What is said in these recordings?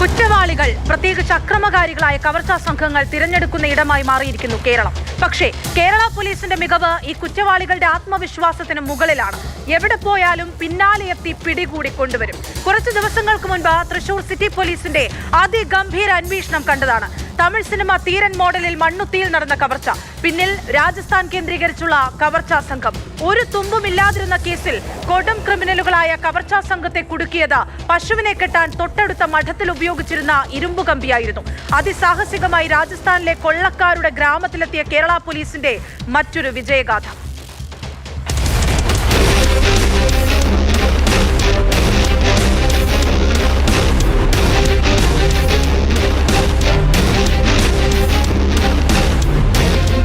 കുറ്റവാളികൾ പ്രത്യേകിച്ച് അക്രമകാരികളായ കവർച്ചാ സംഘങ്ങൾ തിരഞ്ഞെടുക്കുന്ന ഇടമായി മാറിയിരിക്കുന്നു കേരളം. പക്ഷേ കേരള പോലീസിന്റെ മികവ് ഈ കുറ്റവാളികളുടെ ആത്മവിശ്വാസത്തിന് മുകളിലാണ്. എവിടെ പോയാലും പിന്നാലെ എത്തി പിടികൂടി കൊണ്ടുവരും. കുറച്ചു ദിവസങ്ങൾക്ക് മുൻപ് തൃശൂർ സിറ്റി പോലീസിന്റെ അതിഗംഭീര അന്വേഷണം കണ്ടതാണ്. തമിഴ് സിനിമ തീരൻ മോഡലിൽ മണ്ണുത്തിയിൽ നടന്ന കവർച്ച, പിന്നിൽ രാജസ്ഥാൻ കേന്ദ്രീകരിച്ചുള്ള കവർച്ചാ സംഘം. ഒരു തുമ്പുമില്ലാതിരുന്ന കേസിൽ കൊടും ക്രിമിനലുകളായ കവർച്ചാ സംഘത്തെ കുടുക്കിയത് പശുവിനെ കെട്ടാൻ തൊട്ടടുത്ത മഠത്തിൽ ഉപയോഗിച്ചിരുന്ന ഇരുമ്പു കമ്പിയായിരുന്നു. അതിസാഹസികമായി രാജസ്ഥാനിലെ കൊള്ളക്കാരുടെ ഗ്രാമത്തിലെത്തിയ കേരള പോലീസിന്റെ മറ്റൊരു വിജയഗാഥ.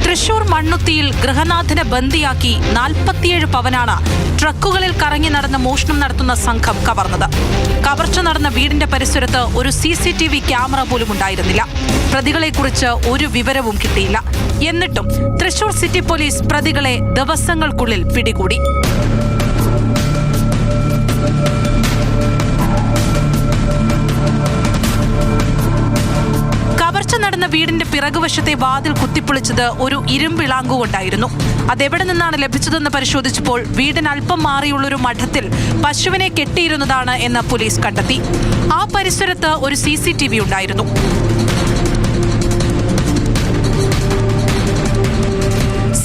തൃശൂർ മണ്ണുത്തിയിൽ ഗൃഹനാഥനെ ബന്ദിയാക്കി 47 പവനാണ് ട്രക്കുകളിൽ കറങ്ങി നടന്ന മോഷണം നടത്തുന്ന സംഘം കവർന്നത്. കവർച്ച നടന്ന വീടിന്റെ പരിസരത്ത് ഒരു CCTV ക്യാമറ പോലും ഉണ്ടായിരുന്നില്ല. പ്രതികളെക്കുറിച്ച് ഒരു വിവരവും കിട്ടിയില്ല. എന്നിട്ടും തൃശൂർ സിറ്റി പോലീസ് പ്രതികളെ ദിവസങ്ങൾക്കുള്ളിൽ പിടികൂടി. നടന്ന വീടിന്റെ പിറകുവശത്തെ വാതിൽ കുത്തിപ്പൊളിച്ചത് ഒരു ഇരുമ്പിളാങ്കുകൊണ്ടായിരുന്നു. അതെവിടെ നിന്നാണ് ലഭിച്ചതെന്ന് പരിശോധിച്ചപ്പോൾ വീടിന് അല്പം മാറിയുള്ളൊരു മഠത്തിൽ പശുവിനെ കെട്ടിയിരുന്നതാണ് എന്ന് പോലീസ് കണ്ടെത്തി. ആ പരിസരത്ത് ഒരു CCTV ഉണ്ടായിരുന്നു.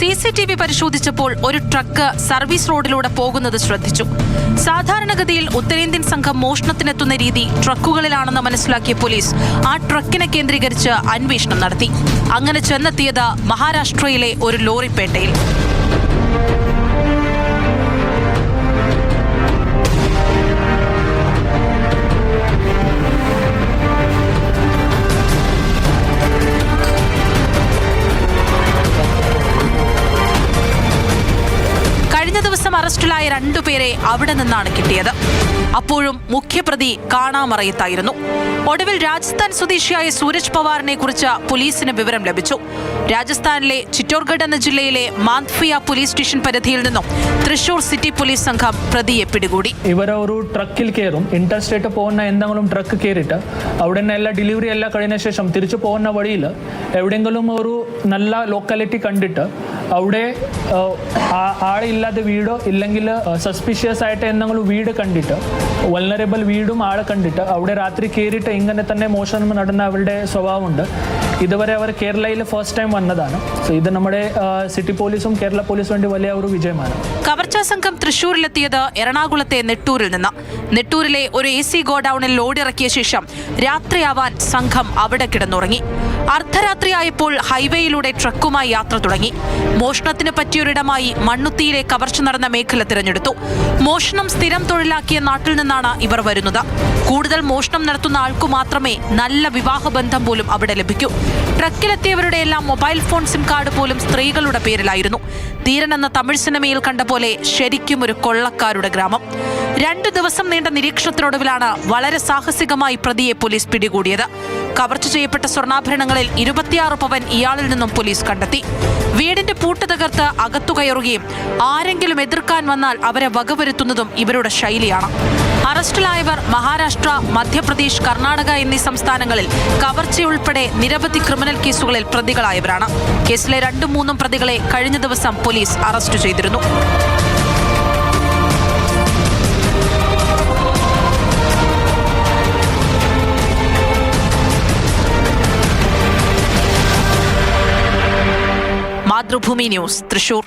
CCTV പരിശോധിച്ചപ്പോൾ ഒരു ട്രക്ക് സർവീസ് റോഡിലൂടെ പോകുന്നത് ശ്രദ്ധിച്ചു. സാധാരണഗതിയിൽ ഉത്തരേന്ത്യൻ സംഘം മോഷണത്തിനെത്തുന്ന രീതി ട്രക്കുകളിലാണെന്ന് മനസ്സിലാക്കിയ പോലീസ് ആ ട്രക്കിനെ കേന്ദ്രീകരിച്ച് അന്വേഷണം നടത്തി. അങ്ങനെ ചെന്നെത്തിയത് മഹാരാഷ്ട്രയിലെ ഒരു ലോറിപ്പേട്ടയിൽ. അറസ്റ്റിലായ 2 പേരെ അവിടെ നിന്നാണ് കിട്ടിയത്. അപ്പോഴും മുഖ്യപ്രതി കാണാമറയത്തായിരുന്നു. ഒടുവിൽ രാജസ്ഥാൻ സ്വദേശിയായ സൂരജ് പവാറിനെ കുറിച്ച് പോലീസിന് വിവരം ലഭിച്ചു. രാജസ്ഥാനിലെ ചിറ്റോർഗഡ് എന്ന ജില്ലയിലെ മാന്ദ്ഫിയ പോലീസ് സ്റ്റേഷൻ പരിധിയിൽ നിന്നും തൃശൂർ സിറ്റി പോലീസ് സംഘം പ്രതിയെ പിടികൂടി. ഇവരൊരു ട്രക്കിൽ കയറും. ഇന്റർസ്റ്റേറ്റ് പോകുന്ന എന്തെങ്കിലും ട്രക്ക് കയറിയിട്ട് അവിടെ നിന്ന് എല്ലാ ഡെലിവറി എല്ലാം കഴിഞ്ഞ ശേഷം തിരിച്ചു പോകുന്ന വഴിയിൽ എവിടെയെങ്കിലും ഒരു നല്ല ലോക്കാലിറ്റി കണ്ടിട്ട് അവിടെ ആളില്ലാത്ത വീടോ ഇല്ലെങ്കിൽ സസ്പിഷ്യസ് ആയിട്ട് എന്തെങ്കിലും വീട് കണ്ടിട്ട് വൾനറബിൾ വീടും ആളെ കണ്ടിട്ട് അവിടെ രാത്രി കയറിയിട്ട് ഇങ്ങനെ തന്നെ മോഷണം നടന്ന അവരുടെ സ്വഭാവമുണ്ട്. ഇതുവരെ അവർ കേരളയിൽ ഫസ്റ്റ് ടൈം വന്നതാണ്. സോ ഇത് നമ്മുടെ സിറ്റി പോലീസും കേരള പോലീസും വേണ്ടി വലിയ ഒരു വിജയമാണ്. കവർച്ചാ സംഘം തൃശൂരിലെത്തിയത് എറണാകുളത്തെ നെട്ടൂരിൽ നിന്ന്. നെട്ടൂരിലെ ഒരു AC ഗോഡൌണിൽ ലോഡിറക്കിയ ശേഷം രാത്രിയാവാൻ സംഘം അവിടെ കിടന്നുറങ്ങി. അർദ്ധരാത്രിയായപ്പോൾ ഹൈവേയിലൂടെ ട്രക്കുമായി യാത്ര തുടങ്ങി. മോഷണത്തിന് പറ്റിയൊരിടമായി മണ്ണുത്തിയിലെ കവർച്ച നടന്ന മേഖല തിരഞ്ഞെടുത്തു. മോഷണം സ്ഥിരം തൊഴിലാക്കിയ നാട്ടിൽ നിന്നാണ് ഇവർ വരുന്നത്. കൂടുതൽ മോഷണം നടത്തുന്ന ആൾക്കു മാത്രമേ നല്ല വിവാഹബന്ധം പോലും അവിടെ ലഭിക്കൂ. ട്രക്കിലെത്തിയവരുടെ എല്ലാം മൊബൈൽ ഫോൺ സിം കാർഡ് പോലും സ്ത്രീകളുടെ പേരിലായിരുന്നു. തീരൻ എന്ന തമിഴ് സിനിമയിൽ കണ്ട പോലെ ശരിക്കും ഒരു കൊള്ളക്കാരുടെ ഗ്രാമം. 2 ദിവസം നീണ്ട നിരീക്ഷണത്തിനൊടുവിലാണ് വളരെ സാഹസികമായി പ്രതിയെ പോലീസ് പിടികൂടിയത്. കവർച്ച ചെയ്യപ്പെട്ട സ്വർണ്ണാഭരണങ്ങളിൽ 26 പവൻ ഇയാളിൽ നിന്നും പോലീസ് കണ്ടെത്തി. വീടിന്റെ പൂട്ട് തകർത്ത് അകത്തു കയറുകയും ആരെങ്കിലും എതിർക്കാൻ വന്നാൽ അവരെ വകവരുത്തുന്നതും ഇവരുടെ ശൈലിയാണ്. അറസ്റ്റിലായവർ മഹാരാഷ്ട്ര, മധ്യപ്രദേശ്, കർണാടക എന്നീ സംസ്ഥാനങ്ങളിൽ കവർച്ചയുൾപ്പെടെ നിരവധി ക്രിമിനൽ കേസുകളിൽ പ്രതികളായവരാണ്. കേസിലെ 2-3 പ്രതികളെ കഴിഞ്ഞ ദിവസം പോലീസ് അറസ്റ്റ് ചെയ്തിരുന്നു. മാതൃഭൂമി ന്യൂസ്, തൃശൂർ.